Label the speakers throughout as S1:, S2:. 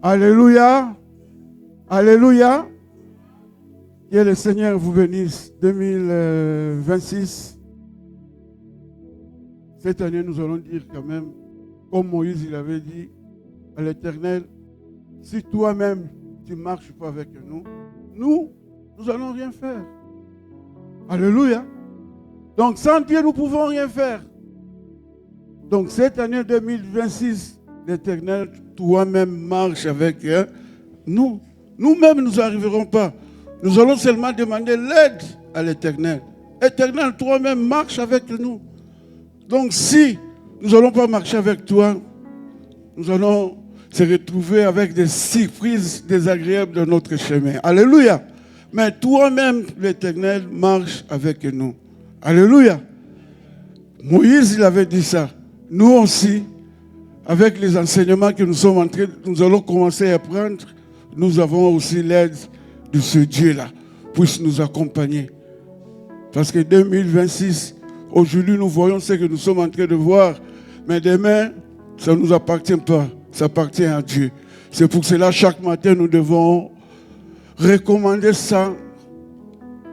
S1: Alléluia. Alléluia. Que le Seigneur vous bénisse. 2026. Cette année, nous allons dire quand même, comme Moïse il avait dit à l'Éternel, si toi-même tu ne marches pas avec nous, nous n'allons rien faire. Alléluia. Donc sans Dieu, nous ne pouvons rien faire. Donc cette année 2026, l'Éternel, toi-même marche avec nous. Nous-mêmes, nous n'arriverons pas. Nous allons seulement demander l'aide à l'Éternel. Éternel, toi-même, marche avec nous. Donc si nous n'allons pas marcher avec toi, nous allons se retrouver avec des surprises désagréables de notre chemin. Alléluia. Mais toi-même, l'Éternel, marche avec nous. Alléluia. Moïse, il avait dit ça. Nous aussi, avec les enseignements que nous allons commencer à apprendre, nous avons aussi l'aide de ce Dieu-là, puisse nous accompagner. Parce que 2026, aujourd'hui, nous voyons ce que nous sommes en train de voir, mais demain, ça ne nous appartient pas, ça appartient à Dieu. C'est pour cela, chaque matin, nous devons recommander ça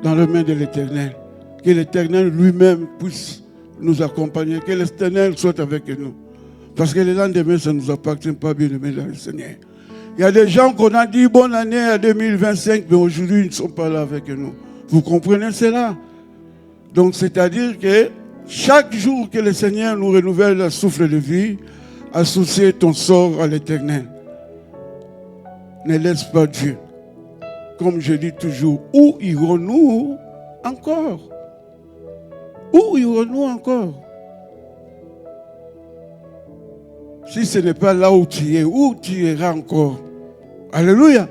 S1: dans les mains de l'Éternel. Que l'Éternel lui-même puisse nous accompagner, que l'Éternel soit avec nous. Parce que le lendemain, ça ne nous appartient pas, bien aimé dans le Seigneur. Il y a des gens qu'on a dit bonne année à 2025, mais aujourd'hui, ils ne sont pas là avec nous. Vous comprenez cela? Donc, c'est-à-dire que chaque jour que le Seigneur nous renouvelle le souffle de vie, associe ton sort à l'Éternel. Ne laisse pas Dieu. Comme je dis toujours, où irons-nous encore? Où irons-nous encore? Si ce n'est pas là où tu es, où tu iras encore? Alléluia.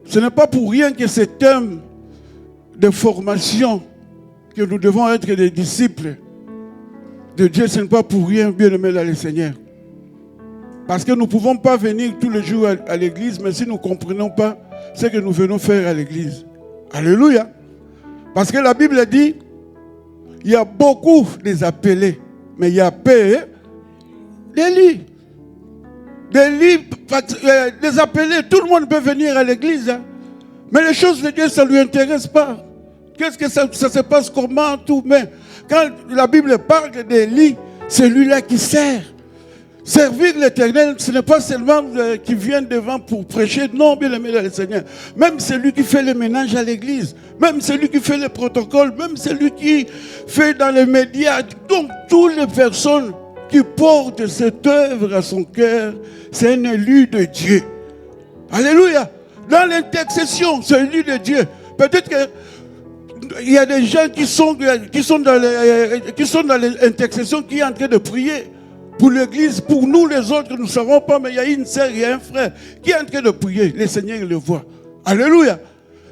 S1: Ce n'est pas pour rien que ce thème de formation, que nous devons être des disciples de Dieu, ce n'est pas pour rien, bien aimé dans le Seigneur. Parce que nous ne pouvons pas venir tous les jours à l'église, mais si nous ne comprenons pas ce que nous venons faire à l'église. Alléluia. Parce que la Bible dit, il y a beaucoup des appelés, mais il y a peu d'élus. Des appelés, tout le monde peut venir à l'église. Hein. Mais les choses de Dieu, ça ne lui intéresse pas. Qu'est-ce que ça se passe, comment, tout. Mais quand la Bible parle d'Élie, c'est lui-là qui sert. Servir l'Éternel, ce n'est pas seulement qui vient devant pour prêcher. Non, bien aimé dans le Seigneur. Même celui qui fait le ménage à l'église, même celui qui fait le protocole, même celui qui fait dans les médias. Donc, toutes les personnes qui portent cette œuvre à son cœur, c'est un élu de Dieu. Alléluia. Dans l'intercession, c'est un élu de Dieu. Peut-être qu'il y a des gens qui sont dans l'intercession, qui sont en train de prier pour l'église, pour nous les autres, nous ne savons pas, mais il y a une sœur, il y a un frère qui est en train de prier. Le Seigneur le voit. Alléluia.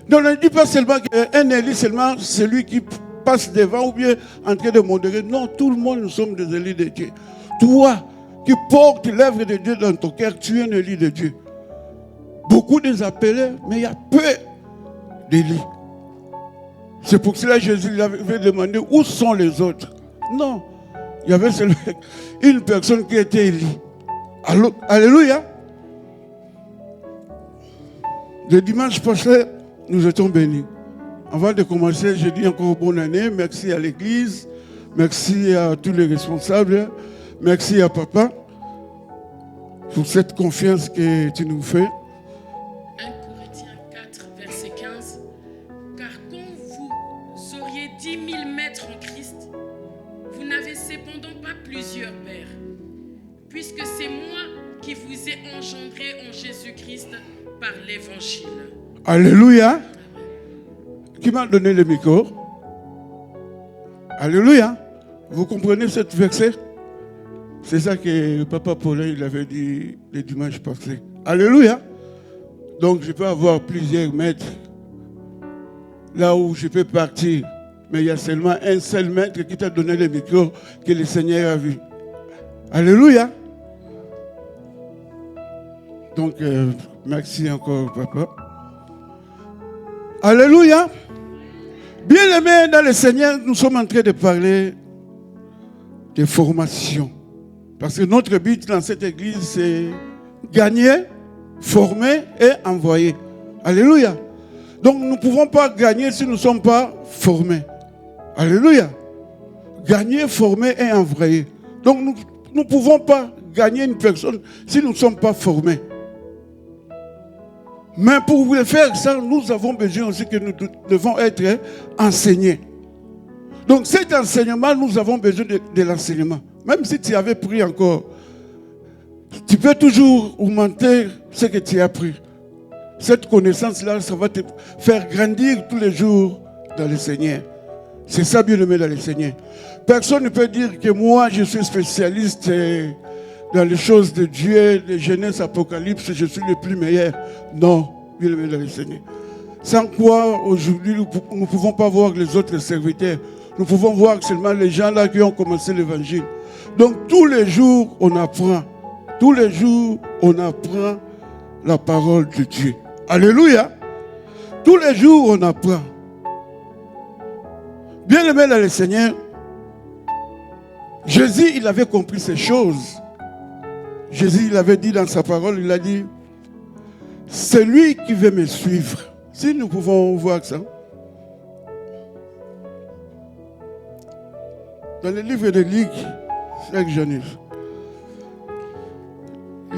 S1: Donc on ne dit pas seulement qu'un élu, seulement celui qui passe devant ou bien en train de modérer. Non, tout le monde, nous sommes des élus de Dieu. Toi qui portes l'œuvre de Dieu dans ton cœur, tu es un élu de Dieu. Beaucoup des appelés, mais il y a peu d'élus. C'est pour cela que Jésus avait demandé où sont les autres. Non, il y avait seulement une personne qui était élue. Alléluia. Le dimanche passé, nous étions bénis. Avant de commencer, je dis encore bonne année. Merci à l'église. Merci à tous les responsables. Merci à papa pour cette confiance que tu nous fais.
S2: 1 Corinthiens 4, verset 15. Car quand vous auriez 10 000 maîtres en Christ, vous n'avez cependant pas plusieurs pères, puisque c'est moi qui vous ai engendré en Jésus-Christ par l'évangile.
S1: Alléluia. Qui m'a donné le micro? Alléluia. Vous comprenez cette verset? C'est ça que Papa Paulin il avait dit le dimanche passé. Alléluia. Donc je peux avoir plusieurs maîtres là où je peux partir. Mais il y a seulement un seul maître qui t'a donné le micro que le Seigneur a vu. Alléluia. Donc merci encore Papa. Alléluia. Bien aimé dans le Seigneur, nous sommes en train de parler de formation. Parce que notre but dans cette église, c'est gagner, former et envoyer. Alléluia. Donc nous ne pouvons pas gagner si nous ne sommes pas formés. Alléluia. Gagner, former et envoyer. Donc nous ne pouvons pas gagner une personne si nous ne sommes pas formés. Mais pour faire ça, nous avons besoin aussi que nous devons être enseignés. Donc cet enseignement, nous avons besoin de l'enseignement. Même si tu avais pris encore, tu peux toujours augmenter ce que tu as pris. Cette connaissance-là, ça va te faire grandir tous les jours dans le Seigneur. C'est ça, bien-aimé, dans le Seigneur. Personne ne peut dire que moi, je suis spécialiste dans les choses de Dieu, de Genèse, Apocalypse, je suis le plus meilleur. Non, bien-aimé, dans le Seigneur. Sans quoi, aujourd'hui, nous ne pouvons pas voir les autres serviteurs. Nous pouvons voir seulement les gens là qui ont commencé l'évangile. Donc, tous les jours, on apprend. Tous les jours, on apprend la parole de Dieu. Alléluia. Tous les jours, on apprend. Bien-aimé dans le Seigneur, Jésus, il avait compris ces choses. Jésus, il avait dit dans sa parole, il a dit, celui qui veut me suivre. Si nous pouvons voir ça. Dans le livre de Luc, avec Jean-Yves.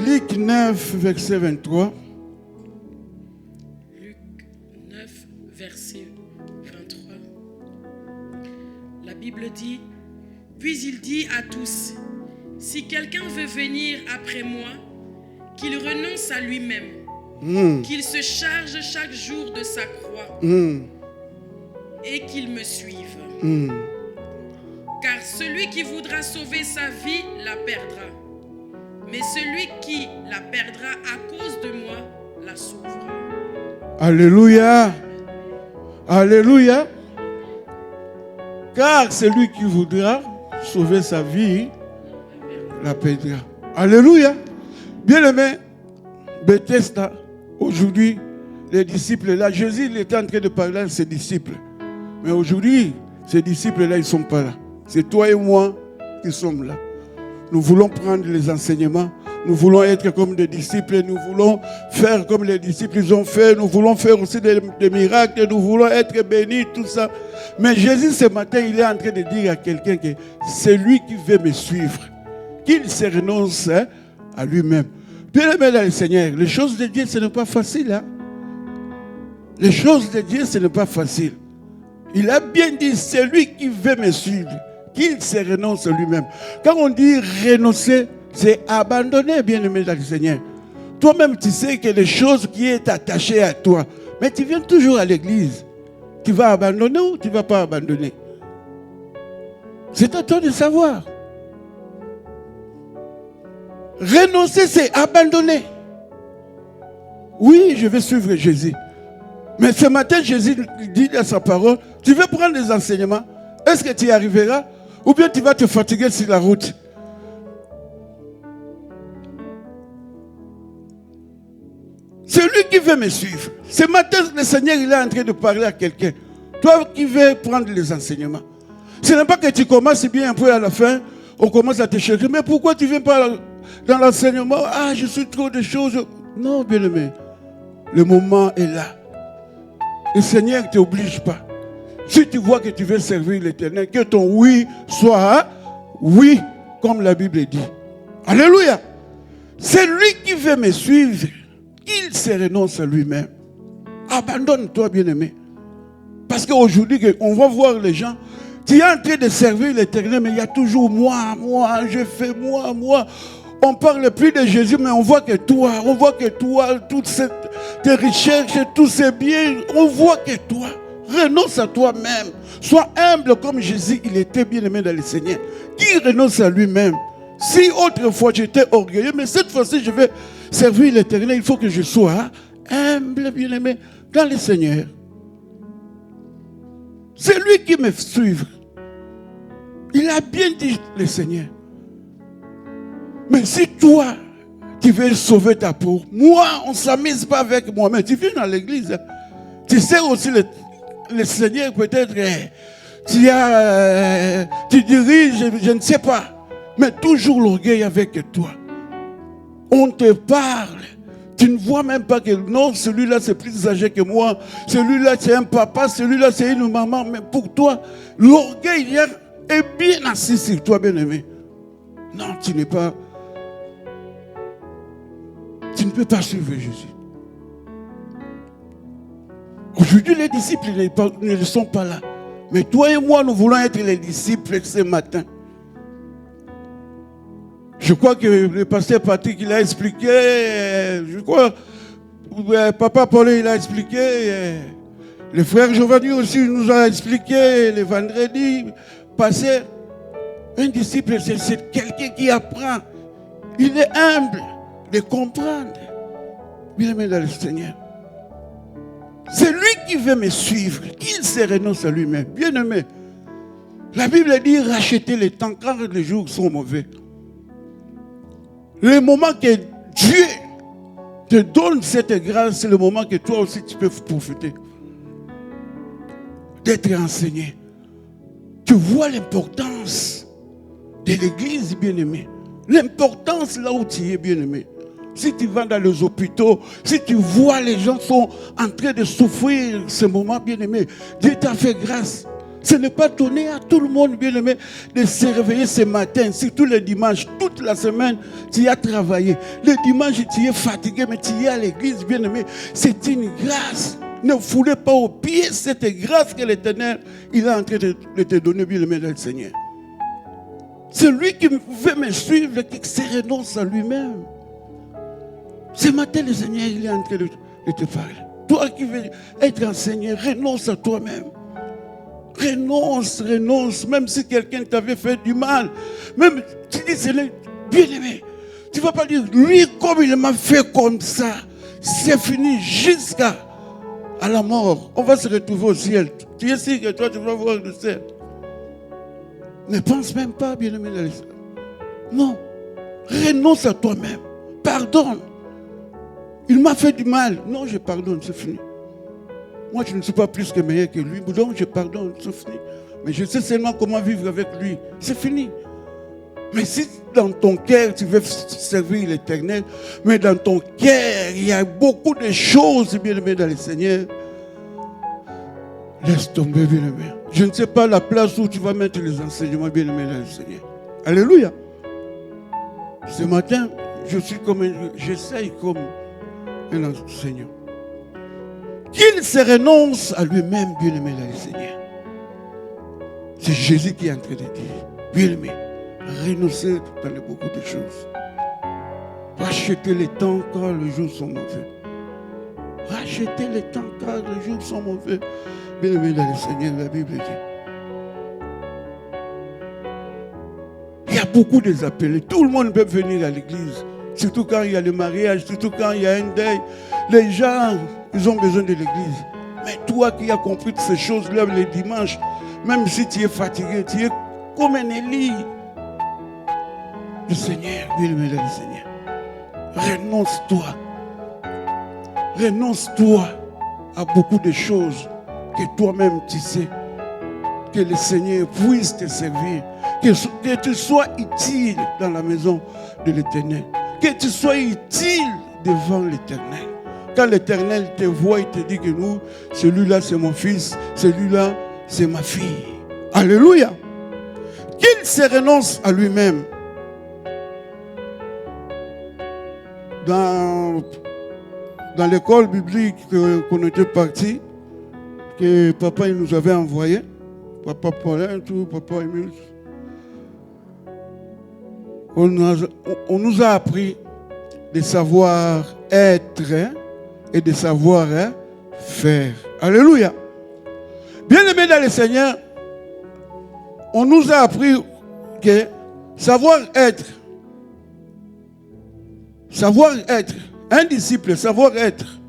S1: Luc 9, verset 23.
S2: Luc 9, verset 23. La Bible dit, puis il dit à tous, si quelqu'un veut venir après moi, qu'il renonce à lui-même, qu'il se charge chaque jour de sa croix et qu'il me suive. Car celui qui voudra sauver sa vie la perdra. Mais celui qui la perdra à cause de moi la sauvera.
S1: Alléluia. Alléluia. Car celui qui voudra sauver sa vie la perdra. Alléluia. Bien-aimé, Bethesda, aujourd'hui, les disciples là, Jésus il était en train de parler à ses disciples. Mais aujourd'hui, ces disciples-là, ils ne sont pas là. C'est toi et moi qui sommes là. Nous voulons prendre les enseignements. Nous voulons être comme des disciples. Nous voulons faire comme les disciples ils ont fait. Nous voulons faire aussi des miracles. Nous voulons être bénis, tout ça. Mais Jésus, ce matin, il est en train de dire à quelqu'un que c'est lui qui veut me suivre. Qu'il se renonce à lui-même. Bien-aimé dans le Seigneur, les choses de Dieu, ce n'est pas facile. Hein? Les choses de Dieu, ce n'est pas facile. Il a bien dit, c'est lui qui veut me suivre. Qu'il se renonce lui-même. Quand on dit renoncer, c'est abandonner, bien-aimé dans le Seigneur. Toi-même, tu sais que les choses qui sont attachées à toi, mais tu viens toujours à l'église. Tu vas abandonner ou tu ne vas pas abandonner? C'est à toi de savoir. Renoncer, c'est abandonner. Oui, je vais suivre Jésus. Mais ce matin, Jésus dit dans sa parole, tu veux prendre des enseignements, est-ce que tu y arriveras? Ou bien tu vas te fatiguer sur la route? Celui qui veut me suivre. Ce matin, le Seigneur il est en train de parler à quelqu'un. Toi qui veux prendre les enseignements. Ce n'est pas que tu commences bien un peu à la fin, on commence à te chercher. Mais pourquoi tu ne viens pas dans l'enseignement? Ah, je suis trop de choses. Non, bien-aimé. Le moment est là. Le Seigneur ne t'oblige pas. Si tu vois que tu veux servir l'Éternel, que ton oui soit oui, comme la Bible dit. Alléluia. C'est lui qui veut me suivre. Il se renonce à lui-même. Abandonne-toi, bien-aimé. Parce qu'aujourd'hui, on va voir les gens. Tu es en train de servir l'Éternel, mais il y a toujours moi, je fais moi. On ne parle plus de Jésus, mais on voit que toi, toutes tes richesses, tous ces biens, on voit que toi. Renonce à toi-même. Sois humble comme Jésus, il était bien-aimé dans le Seigneur. Qui renonce à lui-même? Si autrefois j'étais orgueilleux, mais cette fois-ci je vais servir l'Éternel, il faut que je sois humble, bien-aimé, dans le Seigneur. C'est lui qui me suivre. Il a bien dit le Seigneur. Mais si toi, tu veux sauver ta peau, moi, on ne s'amuse pas avec moi. Mais tu viens dans l'église, tu sais aussi le Seigneur peut-être, tu diriges, je ne sais pas. Mais toujours l'orgueil avec toi. On te parle. Tu ne vois même pas que non, celui-là c'est plus âgé que moi. Celui-là c'est un papa, celui-là c'est une maman. Mais pour toi, l'orgueil vient est bien assis sur toi, bien-aimé. Non, tu n'es pas... Tu ne peux pas suivre Jésus. Aujourd'hui, les disciples ne sont pas là. Mais toi et moi, nous voulons être les disciples ce matin. Je crois que le pasteur Patrick, il a expliqué, je crois, Papa Paul, il a expliqué, le frère Giovanni aussi nous a expliqué, le vendredi passé. Un disciple, c'est quelqu'un qui apprend. Il est humble de comprendre. Bien-aimé dans le Seigneur. C'est lui qui veut me suivre. Il se renonce à lui-même. Bien-aimé. La Bible dit racheter le temps quand les jours sont mauvais. Le moment que Dieu te donne cette grâce, c'est le moment que toi aussi tu peux profiter. D'être enseigné. Tu vois l'importance de l'église, bien-aimé. L'importance là où tu es, bien-aimé. Si tu vas dans les hôpitaux, si tu vois les gens sont en train de souffrir ce moment, bien-aimé, Dieu t'a fait grâce. Ce n'est pas donné à tout le monde, bien-aimé, de se réveiller ce matin, surtout le dimanche, toute la semaine, tu as travaillé. Le dimanche, tu es fatigué, mais tu es à l'église, bien-aimé. C'est une grâce. Ne foulez pas au pied cette grâce que l'Éternel, il est en train de te donner, bien-aimé, dans le Seigneur. Celui qui veut me suivre, qui se renonce à lui-même. Ce matin, le Seigneur, il est en train de te parler. Toi qui veux être enseigné, renonce à toi-même. Renonce, même si quelqu'un t'avait fait du mal. Même, tu dis, c'est le bien-aimé. Tu ne vas pas dire, lui, comme il m'a fait comme ça, c'est fini jusqu'à la mort. On va se retrouver au ciel. Tu es sûr que toi, tu vas voir le ciel. Ne pense même pas, bien-aimé. Non. Renonce à toi-même. Pardonne. Il m'a fait du mal. Non, je pardonne, c'est fini. Moi, je ne suis pas plus que meilleur que lui. Donc, je pardonne, c'est fini. Mais je sais seulement comment vivre avec lui. C'est fini. Mais si dans ton cœur, tu veux servir l'Éternel, mais dans ton cœur, il y a beaucoup de choses, bien-aimé, dans le Seigneur, laisse tomber, bien-aimé. Je ne sais pas la place où tu vas mettre les enseignements, bien-aimé, dans le Seigneur. Alléluia. Ce matin, j'essaye comme un enseignant. Qu'il se renonce à lui-même, bien-aimé, dans le Seigneur. C'est Jésus qui est en train de dire, bien-aimé, renoncez dans beaucoup de choses. Rachetez les temps quand les jours sont mauvais. Rachetez les temps quand les jours sont mauvais. Bien-aimé dans le Seigneur, la Bible dit. Il y a beaucoup des appelés. Tout le monde peut venir à l'église. Surtout quand il y a le mariage, surtout quand il y a un deuil. Les gens, ils ont besoin de l'église. Mais toi qui as compris toutes ces choses-là, les dimanches, même si tu es fatigué, tu es comme un Élie. Le Seigneur, bien-aimé dans le Seigneur. Renonce-toi. Renonce-toi à beaucoup de choses que toi-même tu sais. Que le Seigneur puisse te servir. Que tu sois utile dans la maison de l'Éternel. Que tu sois utile devant l'Éternel. Quand l'Éternel te voit, il te dit que nous, celui-là c'est mon fils, celui-là c'est ma fille. Alléluia. Qu'il se renonce à lui-même. Dans l'école biblique qu'on était parti, que papa il nous avait envoyé, papa Paulin, tout, papa Emile, on nous a appris de savoir être et de savoir faire. Alléluia. Bien-aimés dans le Seigneur, on nous a appris que savoir être, un disciple, savoir être,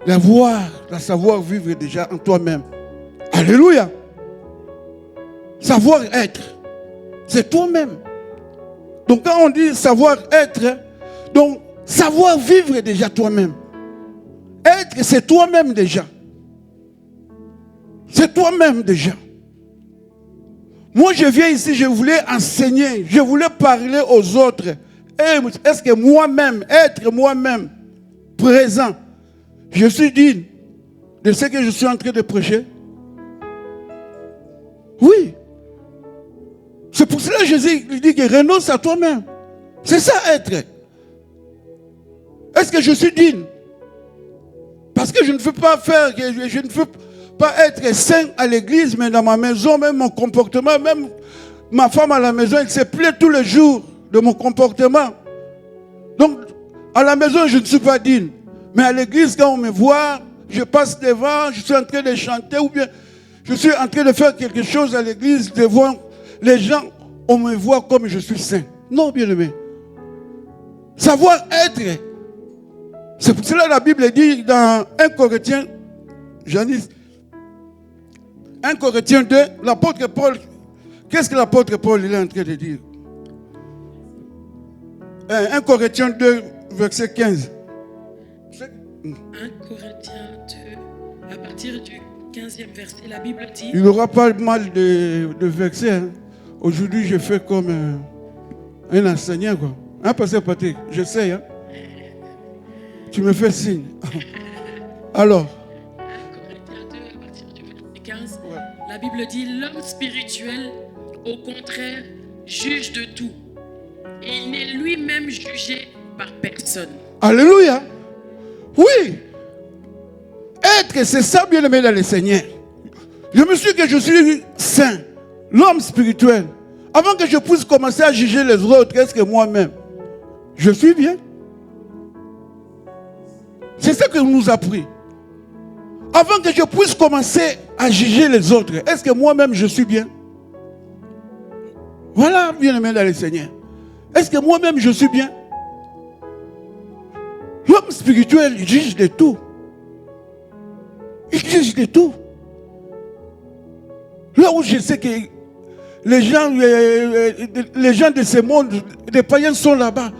S1: la savoir vivre déjà en toi-même. Alléluia. Savoir être, c'est toi-même. Donc quand on dit savoir être, donc savoir vivre déjà toi-même. Être, c'est toi-même déjà. C'est toi-même déjà. Moi, je viens ici, je voulais enseigner, je voulais parler aux autres. Et est-ce que moi-même, être moi-même présent, je suis digne de ce que je suis en train de prêcher? Oui. C'est pour cela que Jésus dit que renonce à toi-même. C'est ça être. Est-ce que je suis digne? Parce que je ne veux pas faire, je ne veux pas être saint à l'église, mais dans ma maison, même mon comportement, même ma femme à la maison, elle se plaît tous les jours de mon comportement. Donc, à la maison, je ne suis pas digne. Mais à l'église, quand on me voit, je passe devant, je suis en train de chanter, ou bien je suis en train de faire quelque chose à l'église, devant les gens, on me voit comme je suis saint. Non, bien-aimé. Savoir être. C'est pour cela que la Bible dit dans 1 Corinthiens, Janice, 1 Corinthiens 2, l'apôtre Paul, qu'est-ce que l'apôtre Paul est en train de dire? 1 Corinthiens 2, verset 15.
S2: 1 Corinthiens 2, à partir du 15e verset, la Bible dit...
S1: Il n'y aura pas mal de versets. Hein. Aujourd'hui, je fais comme un enseignant, quoi. Hein, pasteur Patrick? J'essaie, hein. Tu me fais signe. Alors.
S2: 1 Corinthiens 2, à partir du verset 15, ouais. La Bible dit, l'homme spirituel, au contraire, juge de tout. Et il n'est lui-même jugé par personne.
S1: Alléluia. Oui. Être, c'est ça, bien-aimé dans le Seigneur. Je me suis dit que je suis saint, l'homme spirituel. Avant que je puisse commencer à juger les autres, qu'est-ce que moi-même? Je suis bien. C'est ça que nous a appris. Avant que je puisse commencer à juger les autres, est-ce que moi-même je suis bien? Voilà, bien-aimé dans le Seigneur. Est-ce que moi-même je suis bien? L'homme spirituel, il juge de tout. Il juge de tout. Là où je sais que les gens de ce monde, les païens sont là-bas.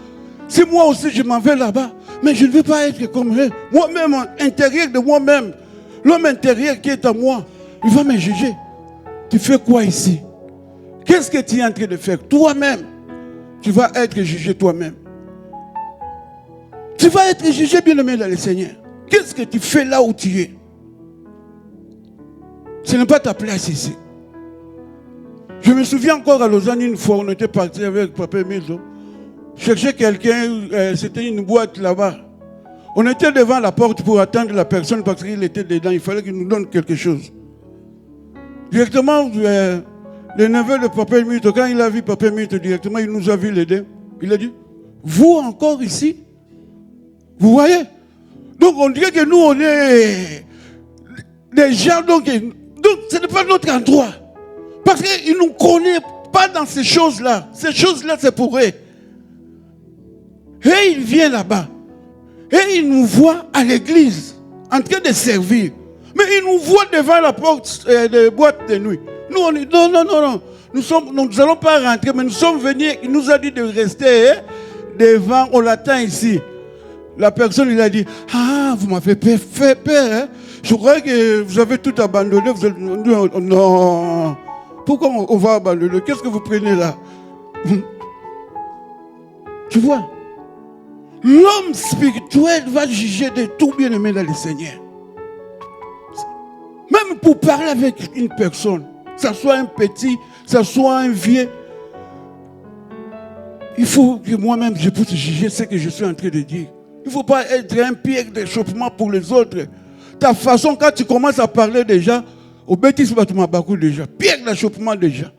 S1: Si moi aussi je m'en vais là-bas, mais je ne veux pas être comme eux. Moi-même, intérieur de moi-même, l'homme intérieur qui est en moi, il va me juger. Tu fais quoi ici? Qu'est-ce que tu es en train de faire? Toi-même, tu vas être jugé toi-même. Tu vas être jugé, bien-aimé dans le Seigneur. Qu'est-ce que tu fais là où tu es? Ce n'est pas ta place ici. Je me souviens encore à Lausanne, une fois, on était parti avec Papa Mizo. Chercher quelqu'un, c'était une boîte là-bas. On était devant la porte pour attendre la personne parce qu'il était dedans. Il fallait qu'il nous donne quelque chose. Directement, le neveu de Papa Mizo, quand il a vu Papa Mizo directement, il nous a vu l'aider. Il a dit, vous encore ici? Vous voyez? Donc on dirait que nous, on est des gens, donc ce n'est pas notre endroit. Parce qu'ils ne nous connaissent pas dans ces choses-là. Ces choses-là, c'est pour eux. Et il vient là-bas. Et il nous voit à l'église, en train de servir. Mais il nous voit devant la porte de boîte de nuit. Nous, on dit, non. Nous n'allons pas rentrer, mais nous sommes venus. Il nous a dit de rester devant. On l'attend ici. La personne, il a dit, ah, vous m'avez fait peur. Hein? Je croyais que vous avez tout abandonné. Vous avez... Non. Pourquoi on va abandonner? Qu'est-ce que vous prenez là? Tu vois? L'homme spirituel va juger de tout, bien-aimé dans le Seigneur. Même pour parler avec une personne, que ce soit un petit, que ce soit un vieux, il faut que moi-même je puisse juger ce que je suis en train de dire. Il ne faut pas être un pierre d'échauffement pour les autres. Ta façon, quand tu commences à parler déjà, au bêtises, tu m'as beaucoup déjà. Pierre d'échauffement déjà.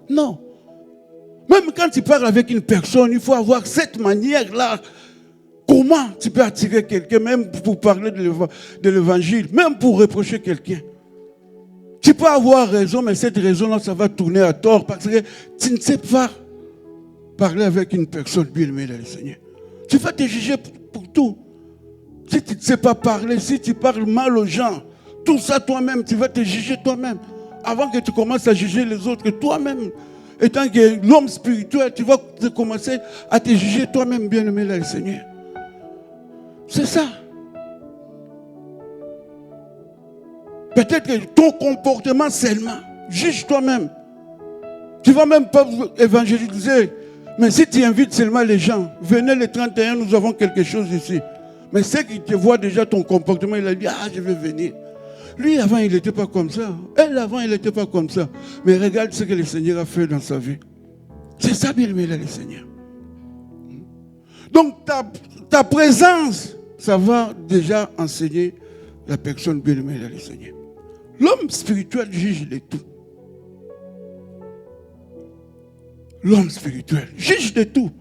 S1: Non. Même quand tu parles avec une personne, il faut avoir cette manière-là. Comment tu peux attirer quelqu'un, même pour parler de l'évangile, même pour reprocher quelqu'un? Tu peux avoir raison, mais cette raison-là, ça va tourner à tort parce que tu ne sais pas parler avec une personne bien-aimée dans le Seigneur. Tu vas te juger pour tout. Si tu ne sais pas parler, si tu parles mal aux gens, tout ça toi-même, tu vas te juger toi-même. Avant que tu commences à juger les autres, toi-même, étant que l'homme spirituel, tu vas commencer à te juger toi-même, bien-aimé dans le Seigneur. C'est ça. Peut-être que ton comportement seulement, juge toi-même. Tu ne vas même pas évangéliser. Mais si tu invites seulement les gens, venez le 31, nous avons quelque chose ici. Mais ceux qui te voient déjà ton comportement, il a dit, ah, je vais venir. Lui, avant, il n'était pas comme ça. Elle, avant, il n'était pas comme ça. Mais regarde ce que le Seigneur a fait dans sa vie. C'est ça, bien aimé, là, le Seigneur. Donc, ta présence, ça va déjà enseigner la personne bien aimée, là, le Seigneur. L'homme spirituel juge de tout. L'homme spirituel juge de tout.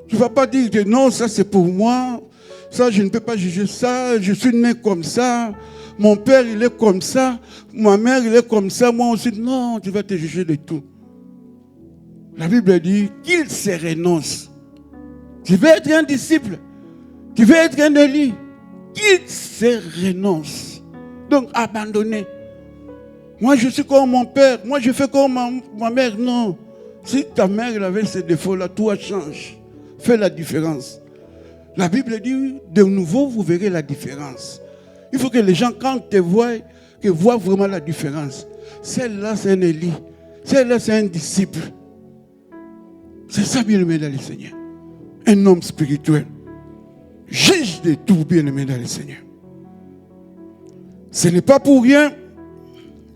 S1: Tu ne vas pas dire que non, ça c'est pour moi, ça je ne peux pas juger ça, je suis né comme ça, mon père il est comme ça, ma mère il est comme ça, moi aussi. Non, tu vas te juger de tout. La Bible dit qu'il se renonce. Tu veux être un disciple, tu veux être un élu, qu'il se renonce. Donc abandonner. Moi je suis comme mon père, moi je fais comme ma mère, non. Si ta mère elle avait ces défauts-là, toi change. Fais la différence. La Bible dit, de nouveau, vous verrez la différence. Il faut que les gens, quand te voient, qu'ils voient vraiment la différence. Celle-là, c'est un Élie. Celle-là, c'est un disciple. C'est ça, bien-aimé dans le Seigneur. Un homme spirituel. Juge de tout, bien-aimé dans le Seigneur. Ce n'est pas pour rien.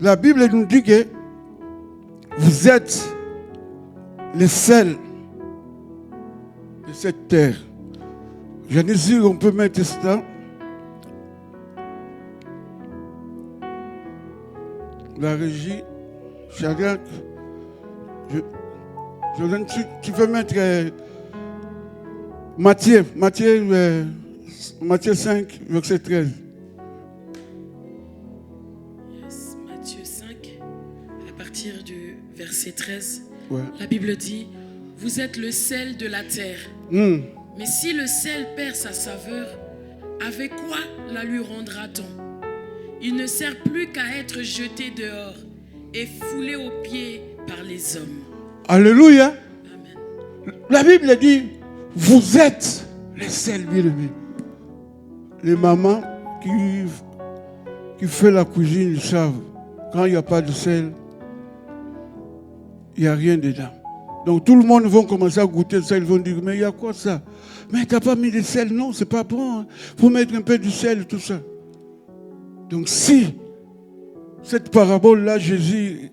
S1: La Bible nous dit que vous êtes le sel de cette terre. Je ne sais on peut mettre ça. La régie, Shadrach, tu peux mettre Matthieu 5, verset 13.
S2: Yes, Matthieu 5, à partir du verset 13.
S1: Ouais.
S2: La Bible dit, vous êtes le sel de la terre. Mais si le sel perd sa saveur, avec quoi la lui rendra-t-on? Il ne sert plus qu'à être jeté dehors et foulé aux pieds par les hommes.
S1: Alléluia.
S2: Amen.
S1: La Bible dit, vous êtes le sel, bien-aimé. Les mamans qui font la cuisine, ils savent, quand il n'y a pas de sel, il n'y a rien dedans. Donc tout le monde va commencer à goûter ça, ils vont dire, mais il y a quoi ça? Mais tu n'as pas mis de sel? Non, c'est pas bon. Il faut mettre un peu de sel et tout ça. Donc si cette parabole-là, Jésus,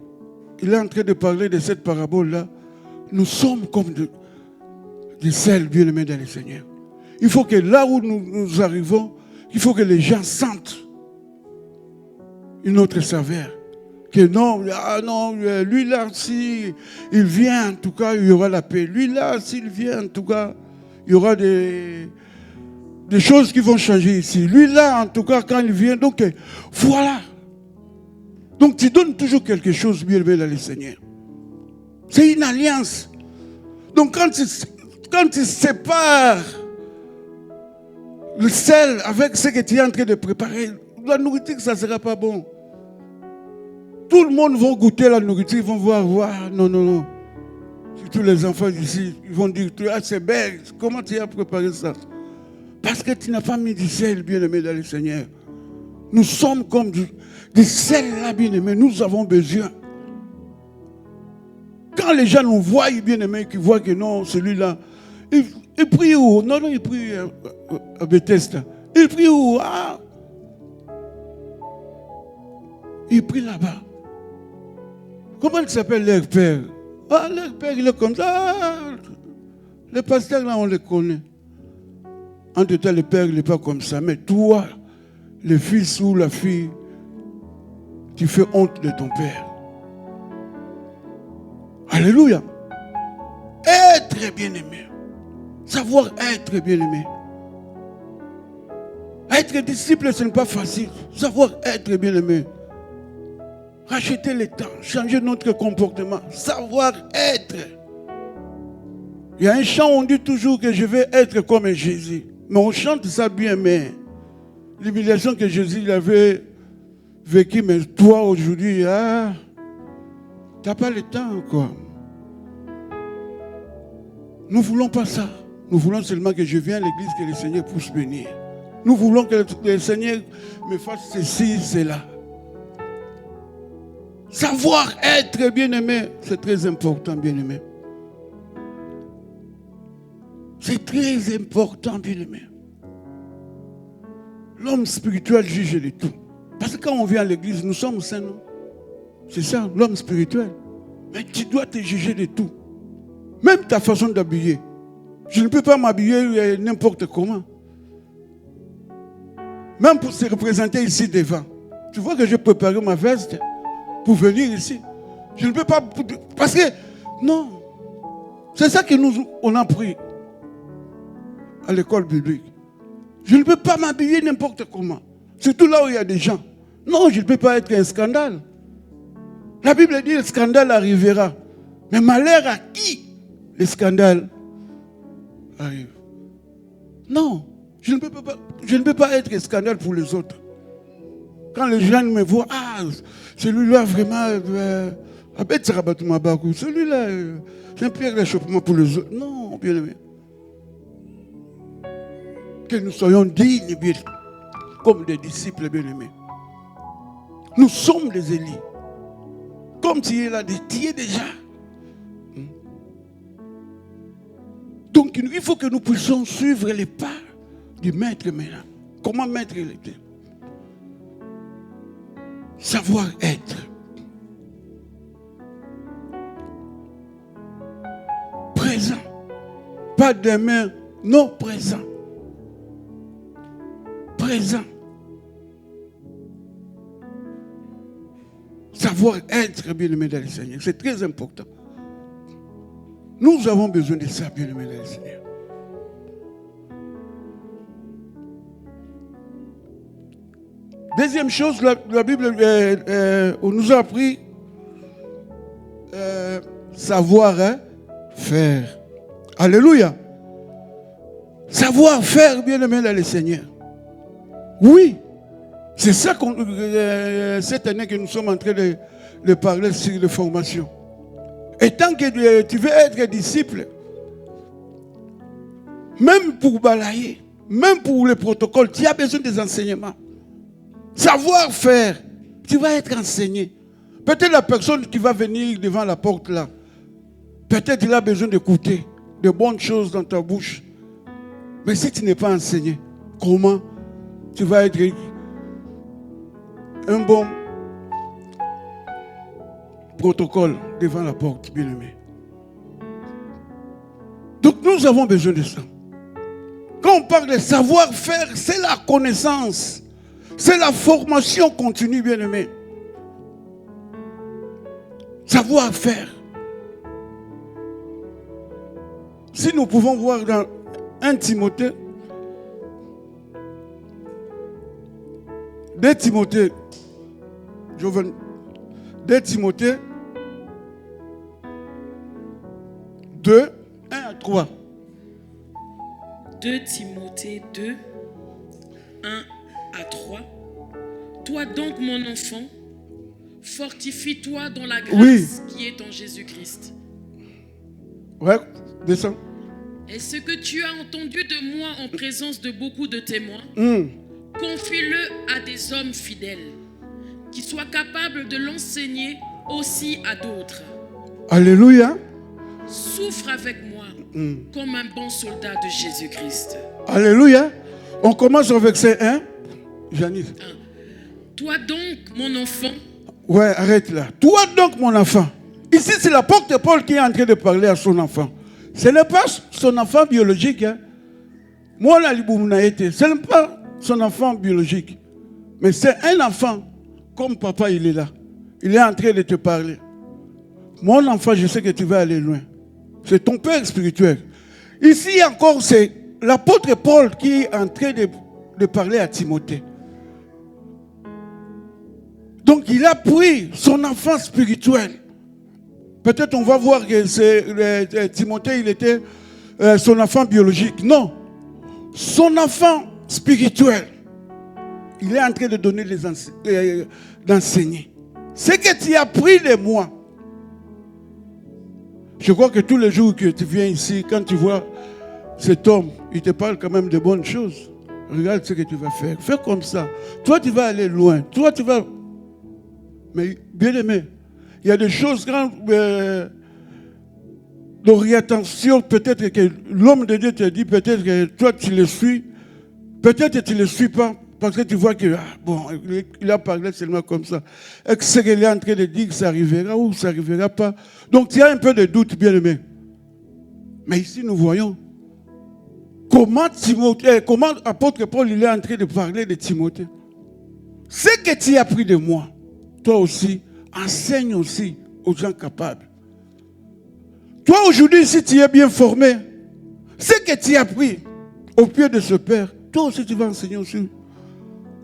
S1: il est en train de parler de cette parabole-là, nous sommes comme des sel bien-aimés dans le Seigneur. Il faut que là où nous arrivons, il faut que les gens sentent une autre saveur. Que non, ah non, lui là, s'il vient, en tout cas, il y aura la paix. Lui là, s'il vient, en tout cas, il y aura des choses qui vont changer ici. Lui là, en tout cas, quand il vient, donc voilà. Donc tu donnes toujours quelque chose bien élevé dans le Seigneur. C'est une alliance. Donc quand tu sépares le sel avec ce que tu es en train de préparer, la nourriture, ça ne sera pas bon. Tout le monde va goûter la nourriture, ils vont voir, non. Surtout les enfants ici, ils vont dire, ah, c'est belle, comment tu as préparé ça? Parce que tu n'as pas mis du sel, bien-aimé, dans le Seigneur. Nous sommes comme du sel, là, bien-aimé, nous avons besoin. Quand les gens nous voient, bien-aimé, qu'ils voient que non, celui-là, il prie où? Non, il prie à Bethesda. Il prie où? Ah, il prie là-bas. Comment il s'appelle leur père? Ah, leur père, il est comme ça. Ah, les pasteurs, là, on les connaît. En tout cas, le père, il n'est pas comme ça. Mais toi, le fils ou la fille, tu fais honte de ton père. Alléluia. Être bien-aimé. Savoir être bien-aimé. Être disciple, ce n'est pas facile. Savoir être bien-aimé. Racheter le temps, changer notre comportement, savoir être. Il y a un chant, on dit toujours que je vais être comme Jésus. Mais on chante ça bien, mais l'humiliation que Jésus avait vécue, mais toi aujourd'hui, tu n'as pas le temps, quoi. Nous ne voulons pas ça. Nous voulons seulement que je vienne à l'église, que le Seigneur puisse venir. Nous voulons que le Seigneur me fasse ceci, cela. Savoir être bien-aimé, c'est très important, bien-aimé. C'est très important, bien-aimé. L'homme spirituel juge de tout. Parce que quand on vient à l'église, nous sommes saints, non? C'est ça, l'homme spirituel. Mais tu dois te juger de tout. Même ta façon d'habiller. Je ne peux pas m'habiller n'importe comment. Même pour se représenter ici devant. Tu vois que j'ai préparé ma veste pour venir ici. Je ne peux pas... Parce que... Non. C'est ça que on a appris à l'école biblique. Je ne peux pas m'habiller n'importe comment. Surtout là où il y a des gens. Non, je ne peux pas être un scandale. La Bible dit que le scandale arrivera. Mais malheur à qui le scandale arrive? Non, je ne peux pas être un scandale pour les autres. Quand les gens me voient, ah, celui-là vraiment, celui-là, c'est un pire réchauffement pour les autres. Non, bien aimé. Que nous soyons dignes, bien, comme des disciples bien-aimés. Nous sommes des Élis. Comme tu es là, tu es déjà. Donc il faut que nous puissions suivre les pas du maître maintenant. Comment maître il était? Savoir être. Présent. Pas demain, non présent. Présent. Savoir être bien-aimé dans le Seigneur. C'est très important. Nous avons besoin de ça, bien-aimé dans le Seigneur. Deuxième chose, la Bible nous a appris savoir faire. Alléluia. Savoir faire, bien-aimé dans le Seigneur. Oui. C'est ça cette année que nous sommes en train de parler sur les formations. Et tant que tu veux être disciple, même pour balayer, même pour les protocoles, tu as besoin des enseignements. Savoir faire, tu vas être enseigné. Peut-être la personne qui va venir devant la porte là, peut-être il a besoin d'écouter de bonnes choses dans ta bouche. Mais si tu n'es pas enseigné, comment tu vas être un bon protocole devant la porte, bien-aimé? Donc nous avons besoin de ça. Quand on parle de savoir-faire, c'est la connaissance. C'est la formation continue, bien-aimé. Savoir-faire. Si nous pouvons voir dans 1 Timothée, 2 Timothée, 2 Timothée 2, 1 à 3.
S2: 2 Timothée 2, 1 à 3. Toi donc, mon enfant, fortifie-toi dans la grâce qui est en Jésus-Christ.
S1: Ouais, descends.
S2: Et ce que tu as entendu de moi en présence de beaucoup de témoins, confie-le à des hommes fidèles, qui soient capables de l'enseigner aussi à d'autres.
S1: Alléluia.
S2: Souffre avec moi comme un bon soldat de Jésus-Christ.
S1: Alléluia. On commence au verset 1. Janice.
S2: Toi donc, mon enfant.
S1: Ouais, arrête là. Toi donc, mon enfant. Ici, c'est l'apôtre Paul qui est en train de parler à son enfant. Ce n'est pas son enfant biologique. Hein. Moi, ce n'est pas son enfant biologique. Mais c'est un enfant. Comme papa, il est là. Il est en train de te parler. Mon enfant, je sais que tu vas aller loin. C'est ton père spirituel. Ici encore, c'est l'apôtre Paul qui est en train de parler à Timothée. Donc, il a pris son enfant spirituel. Peut-être on va voir que Timothée, il était son enfant biologique. Non. Son enfant spirituel. Il est en train de donner d'enseigner. Ce que tu as pris de moi. Je crois que tous les jours que tu viens ici, quand tu vois cet homme, il te parle quand même de bonnes choses. Regarde ce que tu vas faire. Fais comme ça. Toi, tu vas aller loin. Toi, tu vas... Mais bien aimé, Il y a des choses quand l'orientation, peut-être que l'homme de Dieu te dit, peut-être que toi tu le suis, peut-être que tu ne le suis pas, parce que tu vois que, il a parlé seulement comme ça. Est-ce qu'il est en train de dire que ça arrivera ou ça n'arrivera pas? Donc il y a un peu de doute, bien aimé. Mais ici nous voyons comment apôtre Paul il est en train de parler de Timothée. Ce que tu as appris de moi, toi aussi, enseigne aussi aux gens capables. Toi aujourd'hui, si tu es bien formé, ce que tu as appris au pied de ce Père, toi aussi tu vas enseigner aussi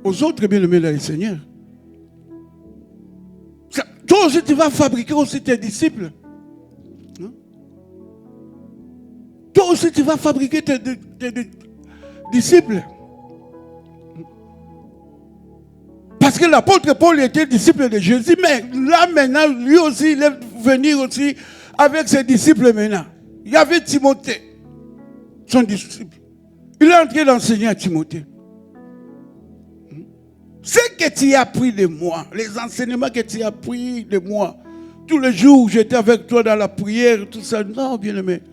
S1: aux autres bien-aimés dans le Seigneur. Toi aussi tu vas fabriquer aussi tes disciples. Hein? Toi aussi tu vas fabriquer tes disciples. Parce que l'apôtre Paul était disciple de Jésus, mais là maintenant, lui aussi, il est venu aussi avec ses disciples maintenant. Il y avait Timothée, son disciple. Il est en train d'enseigner à Timothée. Ce que tu as appris de moi, les enseignements que tu as appris de moi, tous les jours où j'étais avec toi dans la prière, tout ça, non, bien-aimé.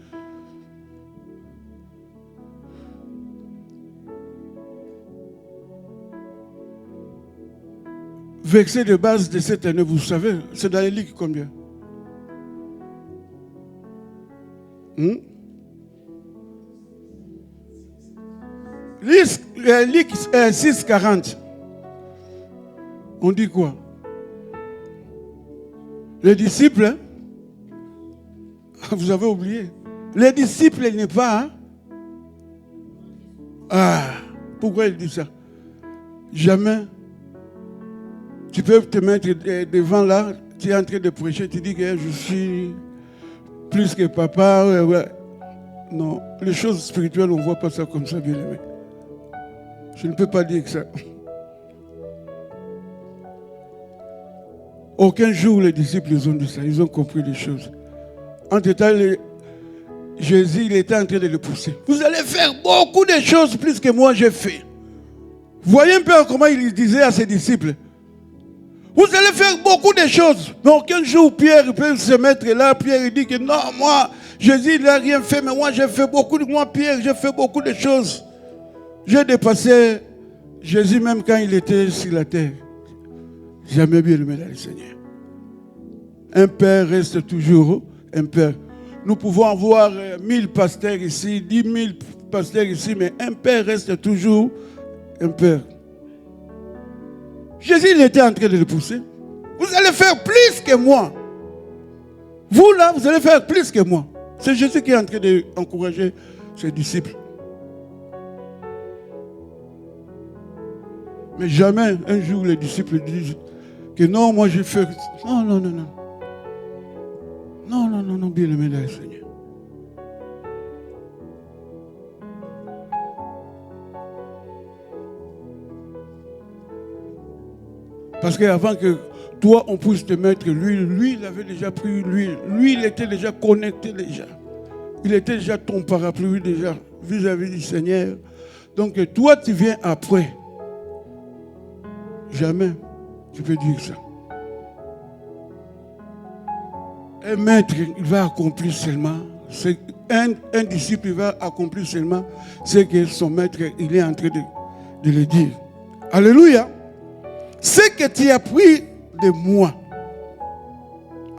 S1: Verset de base de cette année, vous savez, c'est dans les Luc combien? Luc 6,40. On dit quoi? Les disciples, hein? Vous avez oublié. Les disciples n'est pas. Hein? Ah, pourquoi il dit ça? Jamais. Tu peux te mettre devant là, tu es en train de prêcher, tu dis que je suis plus que papa. Ouais. Non, les choses spirituelles, on ne voit pas ça comme ça, bien aimé. Je ne peux pas dire que ça. Aucun jour, les disciples ils ont dit ça, ils ont compris les choses. Entre-temps, Jésus il était en train de le pousser. Vous allez faire beaucoup de choses plus que moi j'ai fait. Voyez un peu comment il disait à ses disciples. Vous allez faire beaucoup de choses. Mais aucun jour, Pierre peut se mettre là. Pierre il dit que non, moi, Jésus il n'a rien fait, mais moi j'ai fait beaucoup de... Moi, Pierre, j'ai fait beaucoup de choses. J'ai dépassé Jésus même quand il était sur la terre. Jamais bien aimé dans le Seigneur. Un père reste toujours un père. Nous pouvons avoir 1000 pasteurs ici, 10 000 pasteurs ici, mais un père reste toujours un père. Jésus il était en train de le pousser. Vous allez faire plus que moi. Vous là, vous allez faire plus que moi. C'est Jésus qui est en train d'encourager ses disciples. Mais jamais un jour les disciples disent que non, moi j'ai fait... Non, non, non, non. Non, non, non, non, bien aimé dans le Seigneur. Parce qu'avant que toi, on puisse te mettre l'huile, lui, il avait déjà pris l'huile. Lui, il était déjà connecté déjà. Il était déjà ton parapluie déjà vis-à-vis du Seigneur. Donc toi, tu viens après. Jamais tu peux dire ça. Un maître, il va accomplir seulement. Un disciple, il va accomplir seulement ce que son maître, il est en train de le dire. Alléluia. Ce que tu as appris de moi,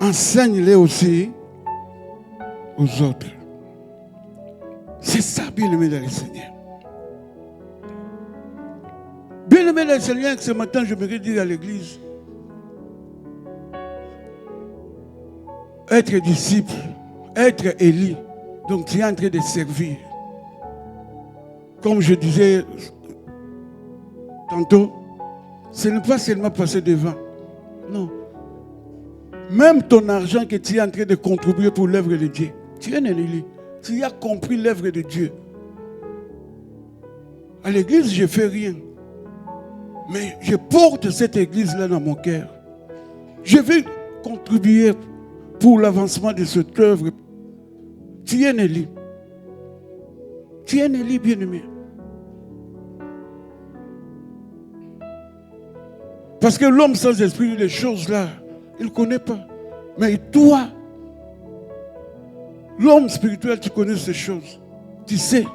S1: enseigne-le aussi aux autres. C'est ça, bien-aimé dans le Seigneur. Bien-aimé dans le Seigneur, ce matin, je me dire à l'église, être disciple, être élu, donc tu es en train de servir. Comme je disais tantôt, ce n'est pas seulement passer devant. Non. Même ton argent que tu es en train de contribuer pour l'œuvre de Dieu, tu es un élu. Tu as compris l'œuvre de Dieu. À l'église, je ne fais rien. Mais je porte cette église-là dans mon cœur. Je vais contribuer pour l'avancement de cette œuvre. Tu es un élu. Tu es un élu bien-aimé. Parce que l'homme sans esprit, les choses là, il ne connaît pas. Mais toi, l'homme spirituel, tu connais ces choses. Tu sais.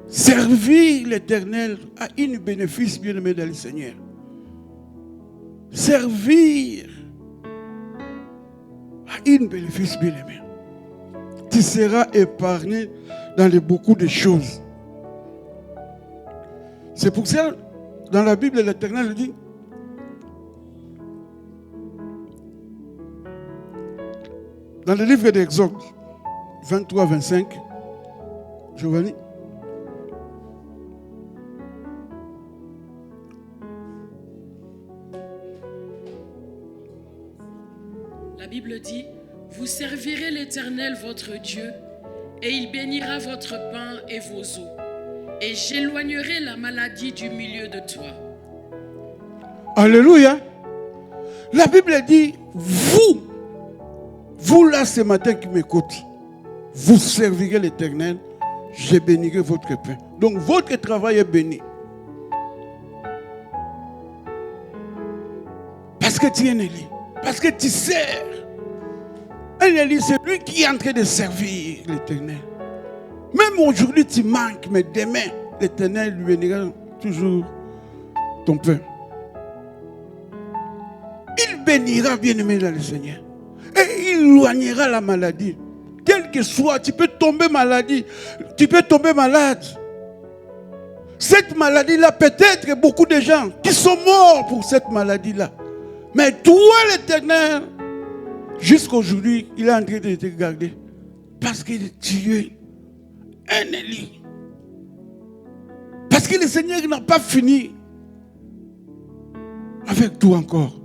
S1: Servir l'Éternel a un bénéfice bien-aimé dans le Seigneur. Servir a un bénéfice bien-aimé. Tu seras épargné dans beaucoup de choses. C'est pour ça, dans la Bible, l'Éternel dit, dans le livre d'Exode 23-25, Giovanni,
S2: la Bible dit, vous servirez l'Éternel votre Dieu, et il bénira votre pain et vos eaux, et j'éloignerai la maladie du milieu de toi.
S1: Alléluia. La Bible dit, vous là ce matin qui m'écoutez, vous servirez l'Éternel, je bénirai votre pain. Donc votre travail est béni. Parce que tu es un Élie, parce que tu sers. Un Élie, c'est lui qui est en train de servir l'Éternel. Même aujourd'hui tu manques, mais demain, l'Éternel lui bénira toujours ton pain. Il bénira, bien-aimé dans le Seigneur. Et il éloignera la maladie. Quel que soit, tu peux tomber maladie. Tu peux tomber malade. Cette maladie-là, peut-être beaucoup de gens qui sont morts pour cette maladie-là. Mais toi, l'Éternel, jusqu'aujourd'hui, il est en train de te garder. Parce que tu es un Élie. Parce que le Seigneur n'a pas fini avec toi encore.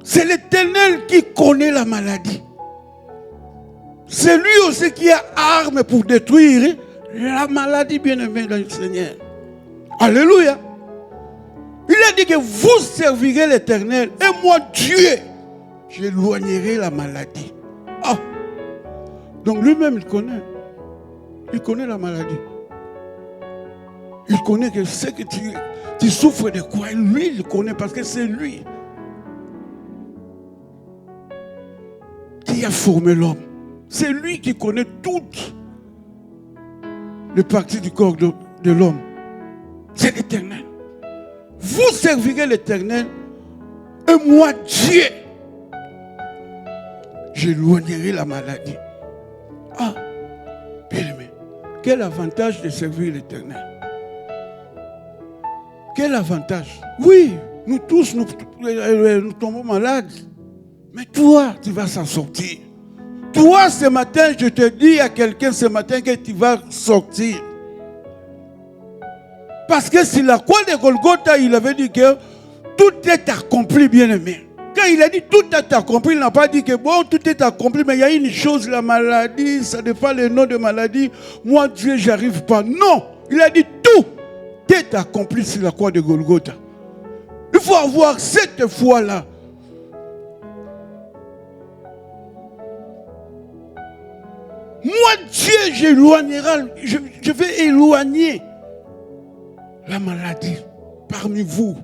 S1: C'est l'Éternel qui connaît la maladie. C'est lui aussi qui a arme pour détruire la maladie, bien-aimée dans le Seigneur. Alléluia. Il a dit que vous servirez l'Éternel et moi, Dieu, j'éloignerai la maladie. Ah. Donc lui-même, il connaît. Il connaît la maladie. Il connaît que ce que tu souffres de quoi. Lui, il connaît parce que c'est lui qui a formé l'homme. C'est lui qui connaît toutes les parties du corps de l'homme. C'est l'Éternel. Vous servirez l'Éternel et moi, Dieu, j'éloignerai la maladie. Ah, bien aimé, quel avantage de servir l'Éternel. Quel avantage. Oui, nous tous, nous tombons malades. Mais toi, tu vas s'en sortir. Toi, ce matin, je te dis à quelqu'un ce matin que tu vas sortir. Parce que sur la croix de Golgotha, il avait dit que tout est accompli, bien-aimé. Quand il a dit tout est accompli, il n'a pas dit que bon, tout est accompli, mais il y a une chose, la maladie, ça dépend le nom de maladie. Moi, Dieu, j'arrive pas. Non, il a dit tout est accompli sur la croix de Golgotha. Il faut avoir cette foi-là. Moi, Dieu, je vais éloigner la maladie parmi vous.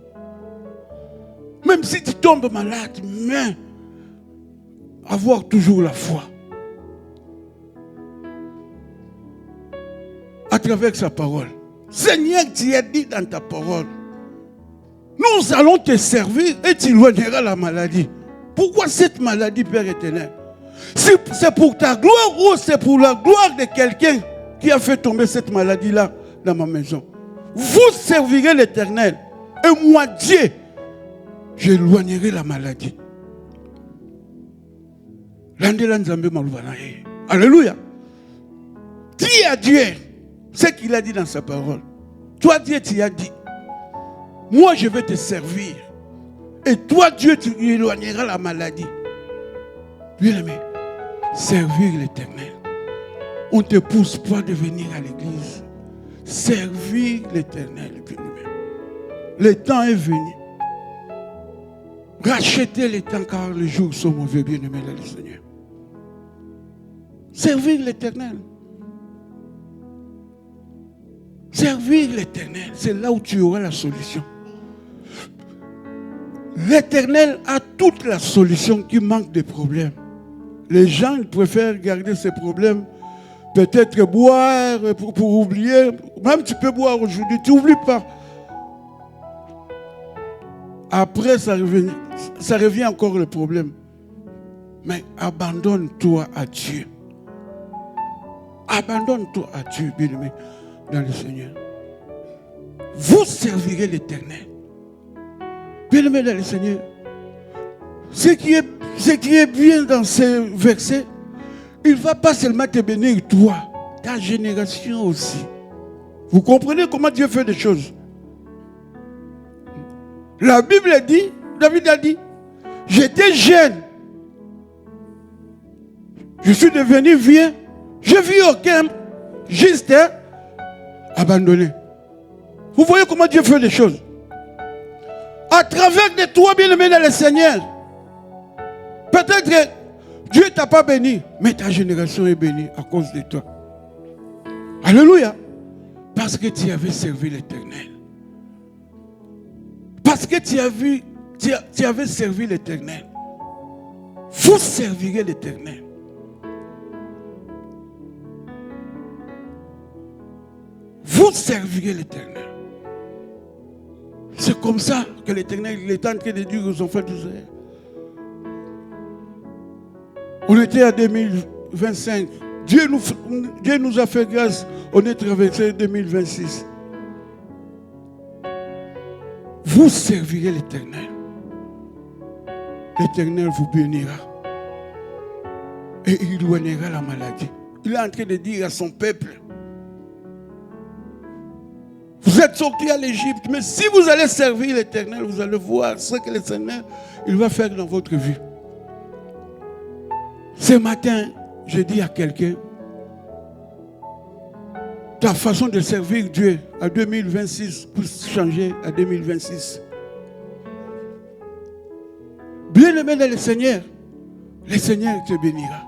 S1: Même si tu tombes malade, mais avoir toujours la foi. À travers sa parole. Seigneur, tu as dit dans ta parole, nous allons te servir et tu éloigneras la maladie. Pourquoi cette maladie, Père éternel? C'est pour ta gloire ou c'est pour la gloire de quelqu'un qui a fait tomber cette maladie-là dans ma maison? Vous servirez l'Éternel et moi, Dieu, j'éloignerai la maladie. Alléluia. Dis à Dieu ce qu'il a dit dans sa parole. Toi, Dieu, tu as dit, moi, je vais te servir. Et toi, Dieu, tu éloigneras la maladie. Bien-aimé, servir l'Éternel. On ne te pousse pas de venir à l'église. Servir l'Éternel. Le temps est venu. Rachetez le temps car les jours sont mauvais, bien-aimé le Seigneur. Servir l'Éternel. Servir l'Éternel, c'est là où tu auras la solution. L'Éternel a toute la solution qui manque de problèmes. Les gens préfèrent garder ces problèmes, peut-être boire pour oublier. Même tu peux boire aujourd'hui, tu n'oublies pas. Après, ça revient encore le problème. Mais abandonne-toi à Dieu. Abandonne-toi à Dieu, bien-aimé, dans le Seigneur. Vous servirez l'Éternel. Bien-aimé dans le Seigneur. Ce qui est bien dans ces versets, il ne va pas seulement te bénir toi, ta génération aussi. Vous comprenez comment Dieu fait des choses? La Bible dit, David a dit, j'étais jeune. Je suis devenu vieux. Je n'ai vu aucun juste abandonné. Vous voyez comment Dieu fait des choses? À travers de toi, bien-aimé dans le Seigneur. Peut-être que Dieu ne t'a pas béni, mais ta génération est bénie à cause de toi. Alléluia. Parce que tu avais servi l'Éternel. Parce que tu avais servi l'Éternel. Vous servirez l'Éternel. Vous servirez l'Éternel. C'est comme ça que l'Éternel est en train de dire aux enfants d'Israël. On était à 2025. Dieu nous a fait grâce. On est traversé 2026. Vous servirez l'Éternel. L'Éternel vous bénira. Et il éloignera la maladie. Il est en train de dire à son peuple, vous êtes sortis à l'Égypte, mais si vous allez servir l'Éternel, vous allez voir ce que l'Éternel il va faire dans votre vie. Ce matin, je dis à quelqu'un, ta façon de servir Dieu à 2026 peut changer à 2026. Bien-aimé dans le Seigneur te bénira.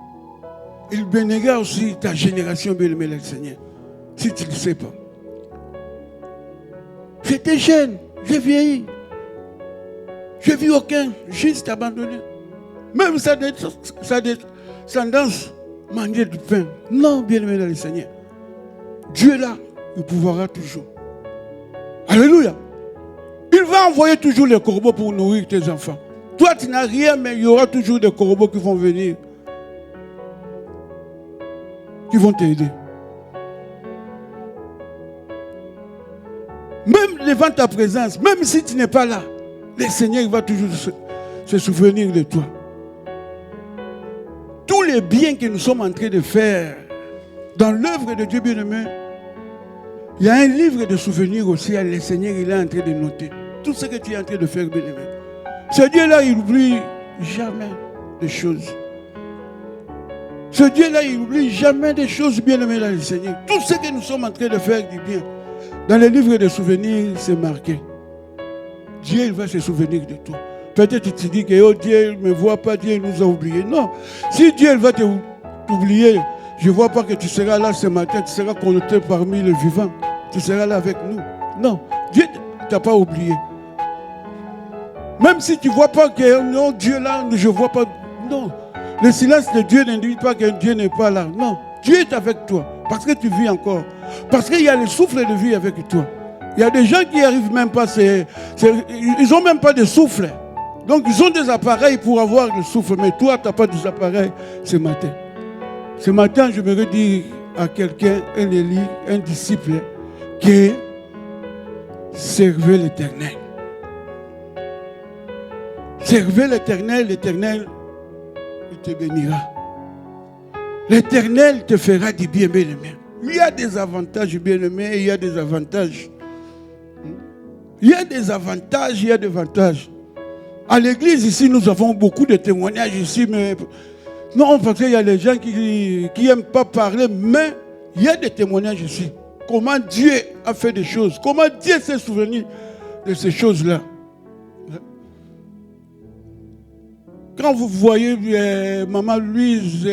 S1: Il bénira aussi ta génération, bien-aimé dans le Seigneur, si tu ne le sais pas. J'étais jeune, j'ai vieilli. Je n'ai vu aucun juste abandonné. Même sa descendance manger du pain. Non, bien-aimé dans le Seigneur. Dieu est là, il pourra toujours. Alléluia. Il va envoyer toujours les corbeaux pour nourrir tes enfants. Toi, tu n'as rien, mais il y aura toujours des corbeaux qui vont venir. Qui vont t'aider. Même devant ta présence, même si tu n'es pas là, le Seigneur va toujours se souvenir de toi. Tous les biens que nous sommes en train de faire dans l'œuvre de Dieu bien-aimé, il y a un livre de souvenirs aussi, le Seigneur il est en train de noter. Tout ce que tu es en train de faire bien-aimé. Ce Dieu-là, il n'oublie jamais des choses. Ce Dieu-là, il n'oublie jamais des choses bien-aimées dans le Seigneur. Tout ce que nous sommes en train de faire du bien. Dans les livres de souvenirs, c'est marqué. Dieu il va se souvenir de toi. Peut-être tu te dis que oh, Dieu ne me voit pas, Dieu nous a oubliés. Non. Si Dieu va t'oublier, je ne vois pas que tu seras là ce matin, tu seras compté parmi les vivants. Tu seras là avec nous. Non. Dieu ne t'a pas oublié. Même si tu ne vois pas que non, Dieu là, je ne vois pas. Non. Le silence de Dieu n'indique pas que Dieu n'est pas là. Non. Dieu est avec toi. Parce que tu vis encore. Parce qu'il y a le souffle de vie avec toi. Il y a des gens qui n'arrivent même pas. Ils n'ont même pas de souffle. Donc ils ont des appareils pour avoir le souffle. Mais toi, tu n'as pas des appareils ce matin. Ce matin, je voudrais dire à quelqu'un, un élu, un disciple, que servez l'Éternel. Servez l'Éternel, l'Éternel, il te bénira. L'Éternel te fera du bien, bien-aimé. Il y a des avantages, bien-aimé, il y a des avantages. Il y a des avantages, il y a des avantages. À l'église, ici, nous avons beaucoup de témoignages ici, mais non, parce qu'il y a des gens qui n'aiment pas parler, mais il y a des témoignages ici. Comment Dieu a fait des choses, comment Dieu s'est souvenu de ces choses-là. Quand vous voyez Maman Louise,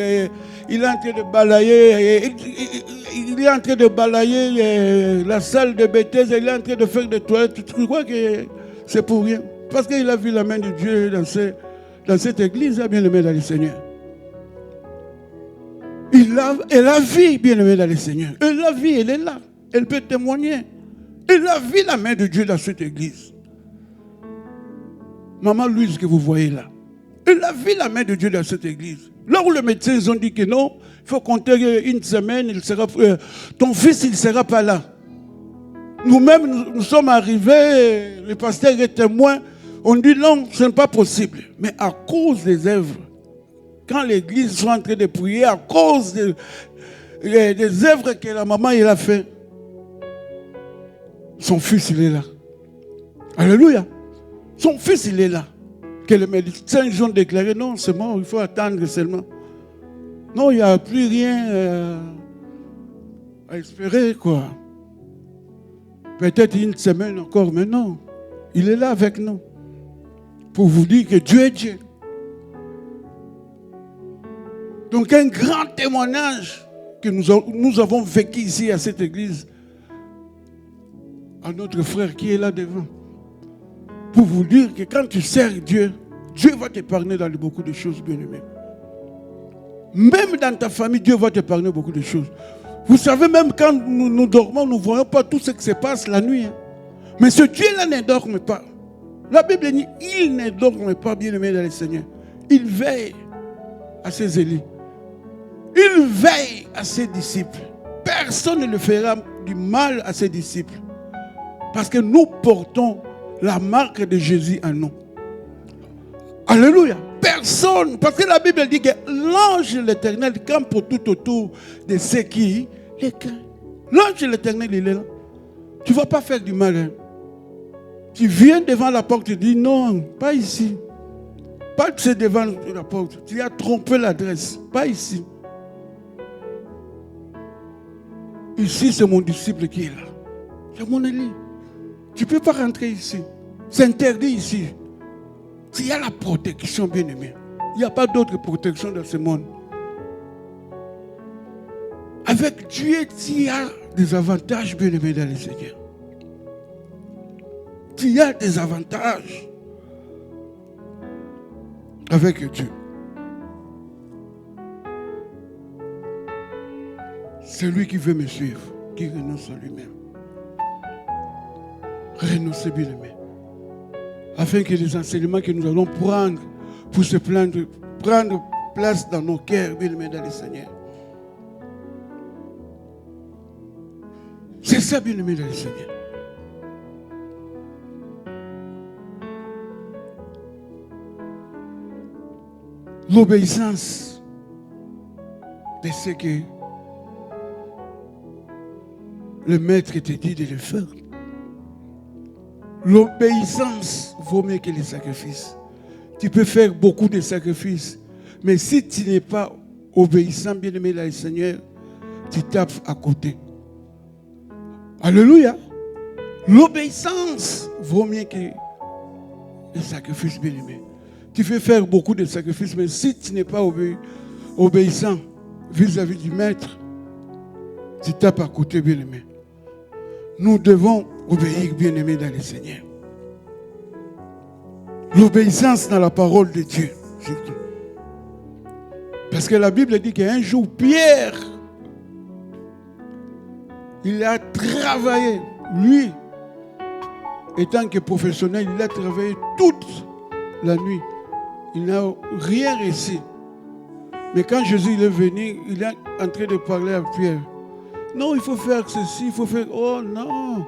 S1: il est en train de balayer, il est en train de balayer la salle de Bethesda, il est en train de faire des toilettes, tu crois que c'est pour rien? Parce qu'il a vu la main de Dieu dans cette église, bien-aimé dans le Seigneur. Elle a vu, bien-aimé dans le Seigneur. Elle a vu, elle est là. Elle peut témoigner. Elle a vu la main de Dieu dans cette église. Maman Louise que vous voyez là. Elle a vu la main de Dieu dans cette église. Là où les médecins ont dit que non, il faut compter une semaine, ton fils il ne sera pas là. Nous-mêmes, nous sommes arrivés, le pasteur est témoin, on dit non, ce n'est pas possible. Mais à cause des œuvres, quand l'église soit en train de prier, à cause des œuvres que la maman il a fait, son fils il est là. Alléluia. Son fils il est là. Que les médecins ils ont déclaré non, c'est mort, il faut attendre seulement. Non, il n'y a plus rien à espérer, quoi. Peut-être une semaine encore, mais non. Il est là avec nous. Pour vous dire que Dieu est Dieu. Donc un grand témoignage que nous avons vécu ici à cette église. À notre frère qui est là devant. Pour vous dire que quand tu sers Dieu, Dieu va t'épargner dans beaucoup de choses, bien-aimés. Même dans ta famille, Dieu va t'épargner beaucoup de choses. Vous savez, même quand nous dormons, nous ne voyons pas tout ce qui se passe la nuit. Hein. Mais ce Dieu-là ne dorme pas. La Bible dit, il ne dorme pas, bien-aimé dans le Seigneur. Il veille à ses élus. Il veille à ses disciples. Personne ne le fera du mal à ses disciples. Parce que nous portons la marque de Jésus en nous. Alléluia. Personne. Parce que la Bible dit que l'ange de l'Éternel campe tout autour de ceux qui les craignent. L'ange de l'Éternel, il est là. Tu ne vas pas faire du mal. Hein. Tu viens devant la porte et tu dis non, pas ici. Pas que c'est devant la porte. Tu as trompé l'adresse. Pas ici. Ici, c'est mon disciple qui est là. C'est mon élu. Tu ne peux pas rentrer ici. C'est interdit ici. Il y a la protection, bien-aimé. Il n'y a pas d'autre protection dans ce monde. Avec Dieu, il y a des avantages, bien-aimé, dans le Seigneur. Il y a des avantages avec Dieu. Celui qui veut me suivre, qui renonce à lui-même. Renoncer, bien-aimé. Afin que les enseignements que nous allons prendre pour se plaindre, prendre place dans nos cœurs, bien-aimés dans le Seigneur. C'est ça, bien-aimé dans le Seigneur. L'obéissance de ce que le maître te dit de le faire. L'obéissance vaut mieux que les sacrifices. Tu peux faire beaucoup de sacrifices, mais si tu n'es pas obéissant, bien-aimé dans le Seigneur, tu tapes à côté. Alléluia. L'obéissance vaut mieux que les sacrifices, bien-aimé. Tu peux faire beaucoup de sacrifices, mais si tu n'es pas obéissant vis-à-vis du maître, tu tapes à côté, bien-aimé. Nous devons obéir, bien-aimé, dans le Seigneur. L'obéissance dans la parole de Dieu, surtout. Parce que la Bible dit qu'un jour, Pierre, il a travaillé, lui, étant que professionnel, il a travaillé toute la nuit. Il n'a rien réussi. Mais quand Jésus est venu, il est en train de parler à Pierre. Non, il faut faire ceci, il faut faire... Oh non.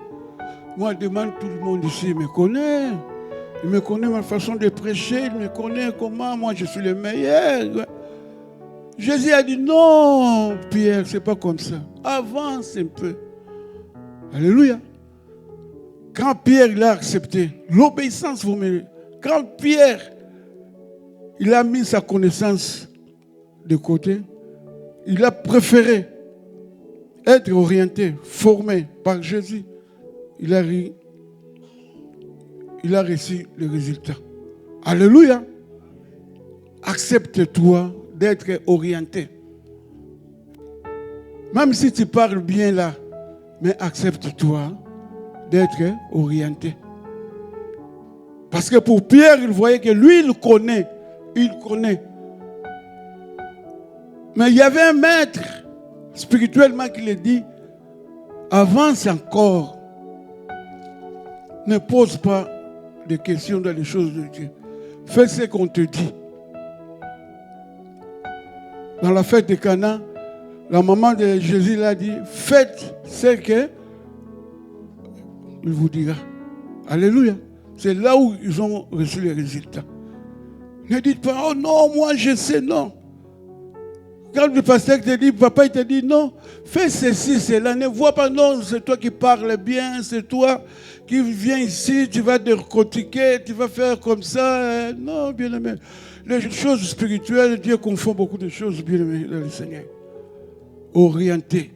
S1: Moi, je demande tout le monde ici, il me connaît. Il me connaît ma façon de prêcher, il me connaît comment, moi je suis le meilleur. Jésus a dit non, Pierre, c'est pas comme ça. Avance un peu. Alléluia. Quand Pierre il a accepté, l'obéissance, vous me... Quand Pierre, il a mis sa connaissance de côté, il a préféré être orienté, formé par Jésus. Il a reçu le résultat. Alléluia. Accepte-toi d'être orienté. Même si tu parles bien là, mais accepte-toi d'être orienté. Parce que pour Pierre, il voyait que lui, il connaît. Il connaît. Mais il y avait un maître spirituellement qui lui dit, avance encore. Ne pose pas de questions dans les choses de Dieu. Fais ce qu'on te dit. Dans la fête de Cana, la maman de Jésus l'a dit, faites ce que il vous dira. Alléluia. C'est là où ils ont reçu les résultats. Ne dites pas, oh non, moi je sais, non. Quand le pasteur te dit, papa, il te dit, non, fais ceci, cela. Ne vois pas, non, c'est toi qui parles bien, c'est toi qui viens ici, tu vas te critiquer, tu vas faire comme ça. Non, bien-aimé. Les choses spirituelles, Dieu confond beaucoup de choses, bien-aimé, dans le Seigneur. Orienté.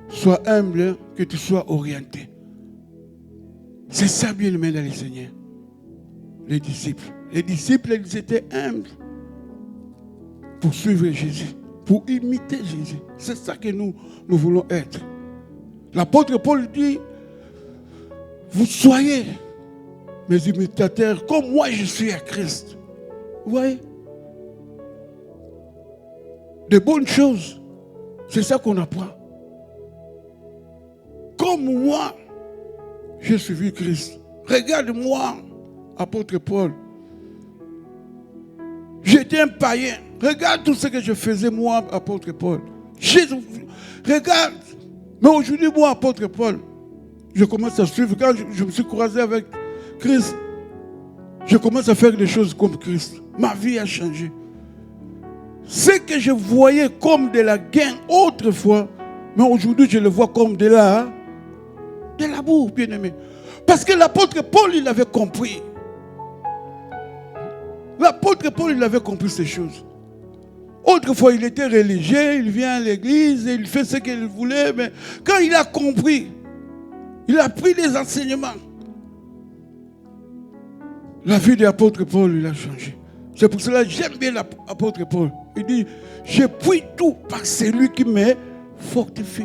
S1: Sois humble, que tu sois orienté. C'est ça, bien-aimé, dans le Seigneur. Les disciples. Les disciples, ils étaient humbles pour suivre Jésus, pour imiter Jésus. C'est ça que nous voulons être. L'apôtre Paul dit, vous soyez mes imitateurs comme moi je suis à Christ. Vous voyez? De bonnes choses. C'est ça qu'on apprend. Comme moi, j'ai suivi Christ. Regarde-moi, apôtre Paul. J'étais un païen. Regarde tout ce que je faisais, moi, apôtre Paul. Regarde. Mais aujourd'hui, moi, apôtre Paul, je commence à suivre. Quand je me suis croisé avec Christ, je commence à faire des choses comme Christ. Ma vie a changé. Ce que je voyais comme de la gain autrefois, mais aujourd'hui, je le vois comme de l'amour, bien-aimé. Parce que l'apôtre Paul, il avait compris. L'apôtre Paul, il avait compris ces choses. Autrefois, il était religieux, il vient à l'église, il fait ce qu'il voulait, mais quand il a compris, il a pris les enseignements. La vie de l'apôtre Paul, il a changé. C'est pour cela que j'aime bien l'apôtre Paul. Il dit, je puis tout par celui qui me fortifie.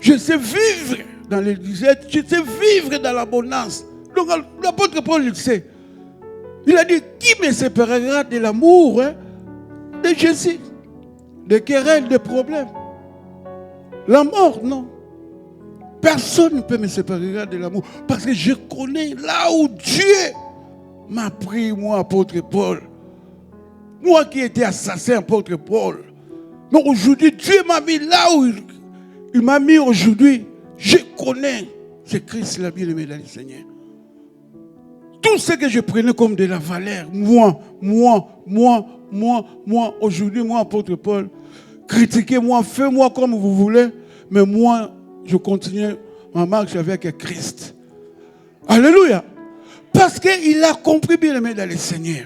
S1: Je sais vivre dans les disettes, je sais vivre dans l'abondance. Donc l'apôtre Paul, il sait. Il a dit, qui me séparera de l'amour de Jésus? Des querelles, des problèmes. La mort, non. Personne ne peut me séparer de l'amour. Parce que je connais là où Dieu m'a pris, moi, apôtre Paul. Moi qui étais assassin, apôtre Paul. Mais aujourd'hui, Dieu m'a mis là où il m'a mis aujourd'hui. Je connais. C'est Christ, la bien-aimé dans le Seigneur. Tout ce que je prenais comme de la valeur, moi, aujourd'hui, moi, apôtre Paul, critiquez-moi, faites-moi comme vous voulez, mais moi, je continue ma marche avec Christ. Alléluia. Parce qu'il a compris, bien-aimé dans le Seigneur.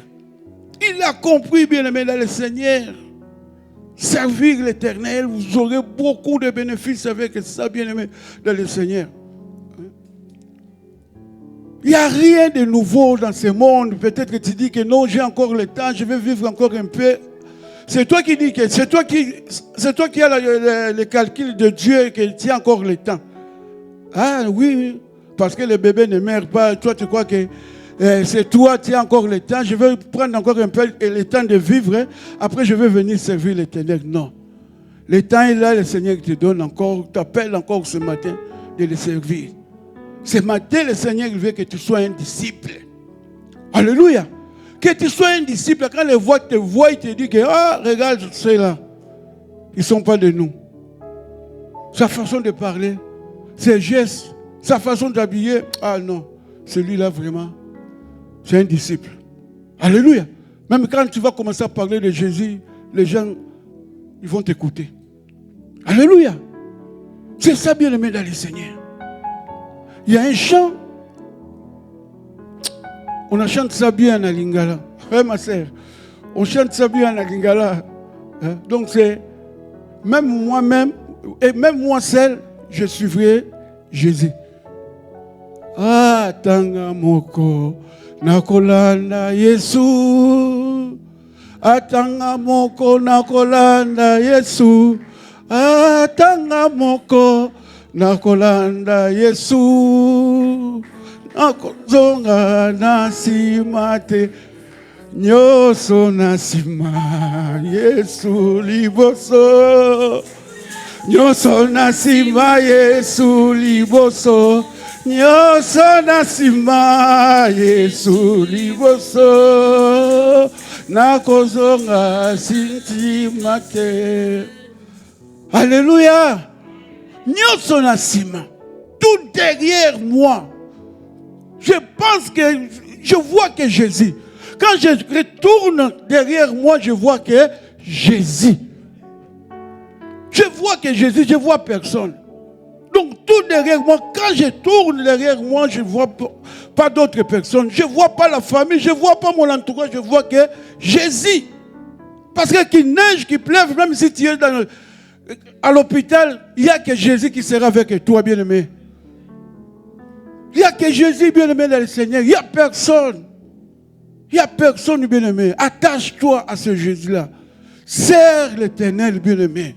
S1: Il a compris, bien-aimé dans le Seigneur. Servir l'Éternel, vous aurez beaucoup de bénéfices avec ça, bien-aimé dans le Seigneur. Il n'y a rien de nouveau dans ce monde. Peut-être que tu dis que non, j'ai encore le temps, je vais vivre encore un peu. C'est toi qui dis que c'est toi qui as le calcul de Dieu que tu as encore le temps. Ah oui, parce que le bébé ne meurt pas. Toi, tu crois que c'est toi qui as encore le temps. Je vais prendre encore un peu le temps de vivre. Après, je vais venir servir l'Éternel. Non. Le temps est là, le Seigneur te donne encore, t'appelle encore ce matin de le servir. Ce matin, le Seigneur veut que tu sois un disciple. Alléluia. Que tu sois un disciple. Quand les voix te voient, ils te disent que, ah, regarde ceux-là. Ils ne sont pas de nous. Sa façon de parler, ses gestes, sa façon d'habiller. Ah non, celui-là vraiment, c'est un disciple. Alléluia. Même quand tu vas commencer à parler de Jésus, les gens, ils vont t'écouter. Alléluia. C'est ça, bien-aimé dans le Seigneur. Il y a un chant. On chante ça bien en Lingala. Oui, ma sœur. On chante ça bien en Lingala. Donc c'est, même moi-même, et même moi seul, je suivrai Jésus. Ah, tanga moko, nakolanda Yesu. Ah, tanga moko, nakolanda Yesu. Ah, tanga moko, nakolanda Yesu. nakozonga na nsima te. Nyonso na nsima Yesu liboso. Nyonso na nsima Yesu liboso. Nyonso na nsima Yesu liboso. Nakozonga nsima te. Alléluia. Nyonso na nsima. Tout derrière moi. Je pense que je vois que Jésus. Quand je retourne derrière moi, je vois que Jésus. Je vois que Jésus, je ne vois personne. Donc tout derrière moi, quand je tourne derrière moi, je ne vois pas d'autres personnes. Je ne vois pas la famille, je ne vois pas mon entourage, je vois que Jésus. Parce que qu'il neige, qu'il pleuve, même si tu es à l'hôpital, il n'y a que Jésus qui sera avec toi, bien-aimé. Il n'y a que Jésus, bien-aimé, dans le Seigneur. Il n'y a personne. Il n'y a personne, bien-aimé. Attache-toi à ce Jésus-là. Serre l'Éternel, bien-aimé.